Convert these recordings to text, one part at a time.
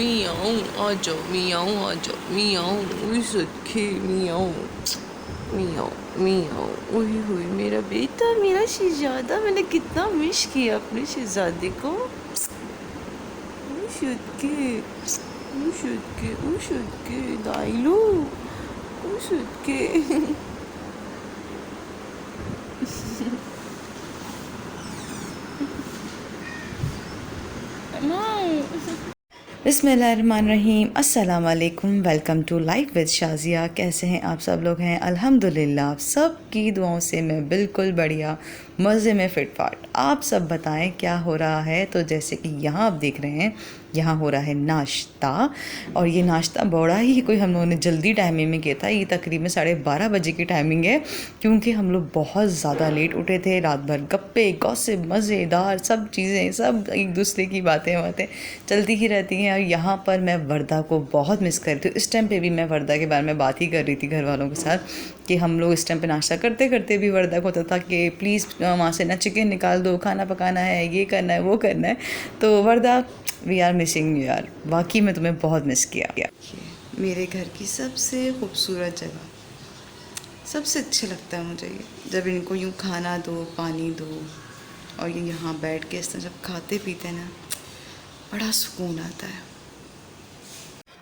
मियाऊं आ जाओ, मियाऊं आ जाओ, मियाऊं उस के मियाऊं, मियाऊं मियाऊं। ओए होए मेरा बेटा, मेरा शहजादा, मैंने कितना मिस किया अपने शहजादे को। उशुके उशुके उशुके दाइलू उशुके। बिस्मिल्लाहिर्रहमानिर्रहीम, अस्सलाम वालेकुम। Welcome to life with Shazia. कैसे हैं आप सब लोग? हैं अल्हम्दुलिल्लाह, आप सब की दुआओं से मैं बिल्कुल बढ़िया, मज़े में फिट फाट। आप सब बताएं क्या हो रहा है? तो जैसे कि यहाँ आप देख रहे हैं, यहाँ हो रहा है नाश्ता। और ये नाश्ता बड़ा ही कोई हम लोगों ने जल्दी टाइमिंग में किया था। ये तकरीबन 12:30 बजे की टाइमिंग है, क्योंकि हम लोग बहुत ज़्यादा लेट उठे थे। रात भर गप्पे गॉसिप मज़ेदार सब चीज़ें, सब एक दूसरे की बातें चलती ही रहती हैं। और यहाँ पर मैं वर्दा को बहुत मिस कर रही थी। इस टाइम पे भी मैं वर्दा के बारे में बात ही कर रही थी घर वालों के साथ, कि हम लोग इस टाइम पे नाश्ता करते करते भी वर्दा को होता था कि प्लीज़ वहाँ से ना चिकन निकाल दो, खाना पकाना है, ये करना है, वो करना है। तो वर्दा, वी आर मिसिंग यू यार, वाकई में तुम्हें बहुत मिस किया। मेरे घर की सबसे खूबसूरत जगह, सबसे अच्छा लगता है मुझे ये, जब इनको यूँ खाना दो, पानी दो, और ये यहाँ बैठ के इस तरह जब खाते पीते हैं ना, बड़ा सुकून आता है।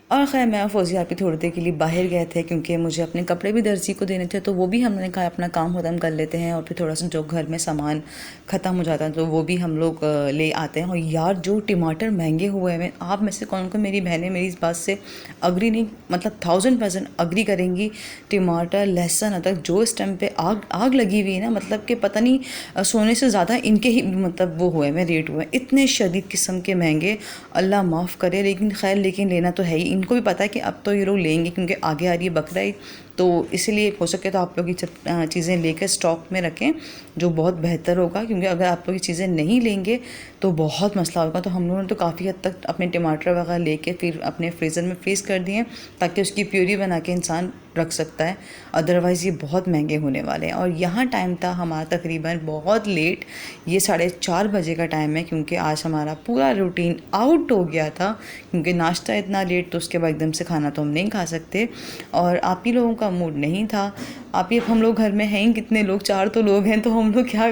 और ख़ैर मैं और फौजी आपी थोड़ी देर के लिए बाहर गए थे, क्योंकि मुझे अपने कपड़े भी दर्जी को देने थे, तो वो भी हमने कहा अपना काम ख़त्म कर लेते हैं, और फिर थोड़ा सा जो घर में सामान ख़त्म हो जाता है तो वो भी हम लोग ले आते हैं। और यार जो टमाटर महंगे हुए हैं, आप में से कौन को मेरी बहनें मेरी इस बात से अग्री नहीं, मतलब 1000% अग्री करेंगी। टमाटर, लहसुन, अदरक जो इस टाइम पे आग आग लगी हुई है ना, मतलब कि पता नहीं सोने से ज़्यादा इनके ही मतलब वो हुए हैं, रेट हुए हैं, इतने शदीद किस्म के महंगे। अल्लाह माफ़ करे, लेकिन खैर, लेकिन लेना तो है ही। इनको भी पता है कि अब तो ये लोग लेंगे, क्योंकि आगे आ रही है बकरा ईद, तो इसीलिए हो सके तो आप लोग ये चीज़ें लेकर स्टॉक में रखें, जो बहुत बेहतर होगा। क्योंकि अगर आप लोग ये चीज़ें नहीं लेंगे तो बहुत मसला होगा। तो हम लोगों ने तो काफ़ी हद तक अपने टमाटर वगैरह लेके फिर अपने फ्रीज़र में फ्रीज़ कर दिए, ताकि उसकी प्यूरी बना के इंसान रख सकता है। अदरवाइज़ ये बहुत महंगे होने वाले हैं। और यहाँ टाइम था हमारा तकरीबन बहुत लेट, ये 4:30 बजे का टाइम है, क्योंकि आज हमारा पूरा रूटीन आउट हो गया था। क्योंकि नाश्ता इतना लेट, तो उसके बाद एकदम से खाना तो हम नहीं खा सकते, और आप ही लोगों का मूड नहीं था। आप ही, हम लोग घर में हैं ही कितने लोग, 4 तो लोग हैं, तो हम लोग क्या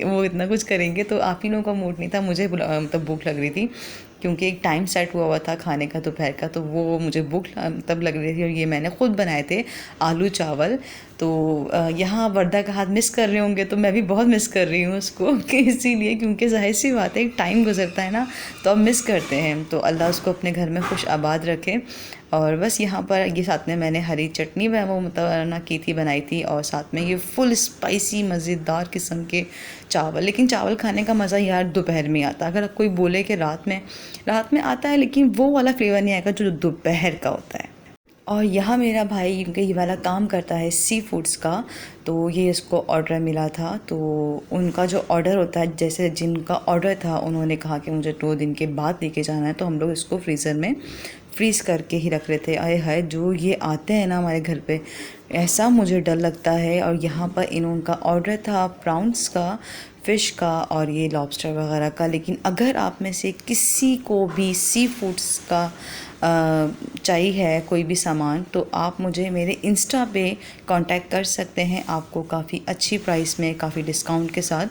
वो इतना कुछ करेंगे। तो आप ही लोगों का मूड नहीं था। मुझे मतलब भूख लग रही थी, क्योंकि एक टाइम सेट हुआ था खाने का दोपहर का, तो वो मुझे भूख तब लग रही थी। और ये मैंने ख़ुद बनाए थे आलू चावल। तो यहाँ वर्दा का हाथ मिस कर रहे होंगे, तो मैं भी बहुत मिस कर रही हूँ उसको, कि इसीलिए, क्योंकि जाहिर सी बात है, टाइम गुजरता है ना, तो अब मिस करते हैं। तो अल्लाह उसको अपने घर में खुश आबाद रखे। और बस यहाँ पर ये साथ में मैंने हरी चटनी वो मतलब की थी, बनाई थी, और साथ में ये फुल स्पाइसी मज़ेदार किस्म के चावल। लेकिन चावल खाने का मज़ा यार दोपहर में आता है। अगर कोई बोले कि रात में आता है, लेकिन वो वाला फ्लेवर नहीं आएगा जो दोपहर का होता है। और यहाँ मेरा भाई, क्योंकि ये वाला काम करता है सी फूड्स का, तो ये इसको ऑर्डर मिला था। तो उनका जो ऑर्डर होता है, जैसे जिनका ऑर्डर था, उन्होंने कहा कि मुझे 2 दिन के बाद लेके जाना है, तो हम लोग इसको फ्रीज़र में फ्रीज़ करके ही रख रहे थे। आए हाय, जो ये आते हैं ना हमारे घर पे, ऐसा मुझे डर लगता है। और यहाँ पर उनका ऑर्डर था प्राउंस का, फ़िश का, और ये लॉबस्टर वगैरह का। लेकिन अगर आप में से किसी को भी सी फूड्स का चाहिए है कोई भी सामान, तो आप मुझे मेरे इंस्टा पे कांटेक्ट कर सकते हैं। आपको काफ़ी अच्छी प्राइस में, काफ़ी डिस्काउंट के साथ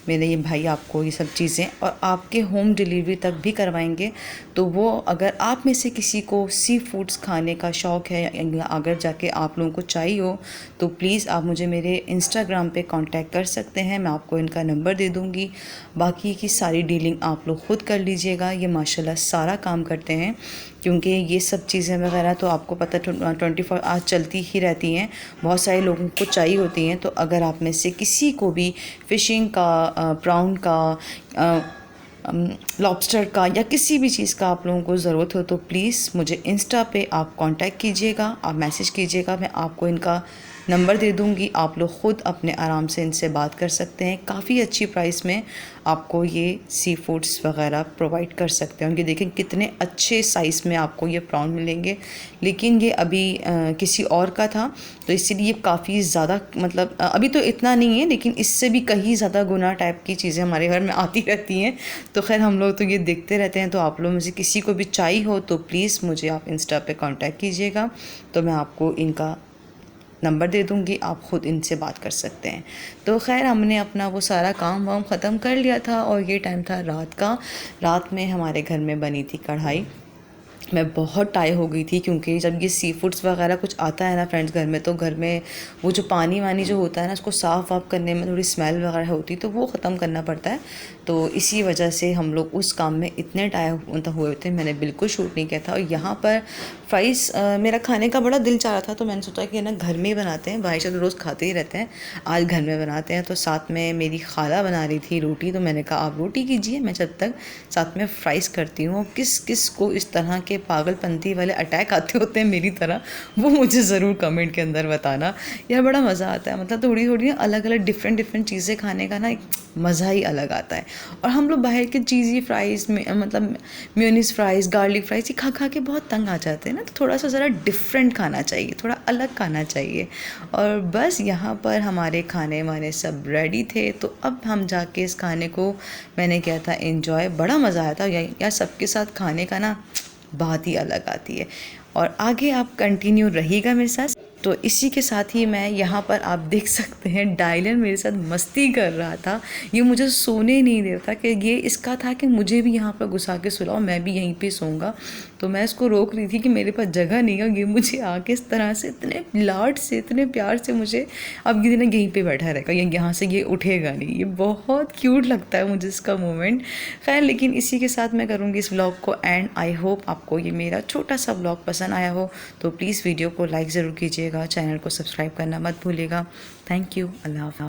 मेरे ये भाई आपको ये सब चीज़ें और आपके होम डिलीवरी तक भी करवाएंगे। तो वो, अगर आप में से किसी को सी फूड्स खाने का शौक़ है, या अगर जाके आप लोगों को चाहिए हो, तो प्लीज़ आप मुझे मेरे इंस्टाग्राम पे कांटेक्ट कर सकते हैं। मैं आपको इनका नंबर दे दूँगी। बाकी की सारी डीलिंग आप लोग ख़ुद कर लीजिएगा। ये माशाल्लाह सारा काम करते हैं, क्योंकि ये सब चीज़ें वगैरह तो आपको पता 24 आवर्स चलती ही रहती हैं, बहुत सारे लोगों को चाहिए होती हैं। तो अगर आप में से किसी को भी फ़िशिंग का, प्राउन का, लॉबस्टर का, या किसी भी चीज़ का आप लोगों को ज़रूरत हो, तो प्लीज़ मुझे इंस्टा पे आप कांटेक्ट कीजिएगा, आप मैसेज कीजिएगा। मैं आपको इनका नंबर दे दूँगी, आप लोग ख़ुद अपने आराम से इनसे बात कर सकते हैं। काफ़ी अच्छी प्राइस में आपको ये सी फूड्स वगैरह प्रोवाइड कर सकते हैं। उनके देखें कितने अच्छे साइज़ में आपको ये प्रॉन मिलेंगे, लेकिन ये अभी किसी और का था तो इसीलिए काफ़ी ज़्यादा मतलब अभी तो इतना नहीं है, लेकिन इससे भी कहीं ज़्यादा गुना टाइप की चीज़ें हमारे घर में आती रहती हैं। तो खैर हम लोग तो ये देखते रहते हैं। तो आप लोग में से किसी को भी चाहिए हो तो प्लीज़ मुझे आप इंस्टा पे कांटेक्ट कीजिएगा, तो मैं आपको इनका नंबर दे दूँगी, आप ख़ुद इनसे बात कर सकते हैं। तो खैर हमने अपना वो सारा काम वाम ख़त्म कर लिया था और ये टाइम था रात का। रात में हमारे घर में बनी थी कढ़ाई। मैं बहुत टायर्ड हो गई थी, क्योंकि जब ये सी फूड्स वगैरह कुछ आता है ना फ्रेंड्स घर में, तो घर में वो जो पानी वानी जो होता है ना, उसको साफ़ वाफ़ करने में थोड़ी स्मेल वगैरह होती है, तो वो ख़त्म करना पड़ता है। तो इसी वजह से हम लोग उस काम में इतने टायर्ड हुए थे, मैंने बिल्कुल शूट नहीं किया था। और यहाँ पर फ्राइज़ मेरा खाने का बड़ा दिल चाह रहा था, तो मैंने सोचा कि ना घर में ही बनाते हैं, भाई साहब रोज़ खाते ही रहते हैं, आज घर में बनाते हैं। तो साथ में मेरी खाला बना रही थी रोटी, तो मैंने कहा आप रोटी कीजिए, मैं जब तक साथ में फ्राइज़ करती हूँ। किस किस को इस तरह के पागलपंती वाले अटैक आते होते हैं मेरी तरह, वो मुझे ज़रूर कमेंट के अंदर बताना। यार बड़ा मज़ा आता है, मतलब थोड़ी थोड़ी अलग अलग डिफरेंट चीज़ें खाने का ना एक मज़ा ही अलग आता है। और हम लोग बाहर के चीज़ी फ्राइज़ में मतलब मेयोनीज़ फ्राइज़, गार्लिक फ्राइज़ ये खा खा के बहुत तंग आ जाते हैं ना, तो थोड़ा सा ज़रा डिफरेंट खाना चाहिए, थोड़ा अलग खाना चाहिए। और बस यहाँ पर हमारे खाने वाने सब रेडी थे, तो अब हम जाके इस खाने को मैंने किया था एंजॉय। बड़ा मज़ा आया था यार, सबके साथ खाने का ना बात ही अलग आती है। और आगे आप कंटिन्यू रहिएगा मेरे साथ। तो इसी के साथ ही मैं यहाँ पर आप देख सकते हैं डायलन मेरे साथ मस्ती कर रहा था, ये मुझे सोने नहीं दे रहा था, कि ये इसका था कि मुझे भी यहाँ पर घुसा के सुलाओ, मैं भी यहीं पे सोऊंगा। तो मैं इसको रोक रही थी कि मेरे पास जगह नहीं है, ये मुझे आके इस तरह से इतने लाड से इतने प्यार से मुझे अब ये दिन यहीं पे बैठा रहेगा, यहाँ से ये उठेगा नहीं। ये बहुत क्यूट लगता है मुझे इसका मोमेंट। खैर लेकिन इसी के साथ मैं करूँगी इस व्लॉग को एंड। आई होप आपको ये मेरा छोटा सा व्लॉग पसंद आया हो, तो प्लीज़ वीडियो को लाइक ज़रूर कीजिएगा, चैनल को सब्सक्राइब करना मत भूलिएगा। थैंक यू, अल्लाह हाफ़िज़।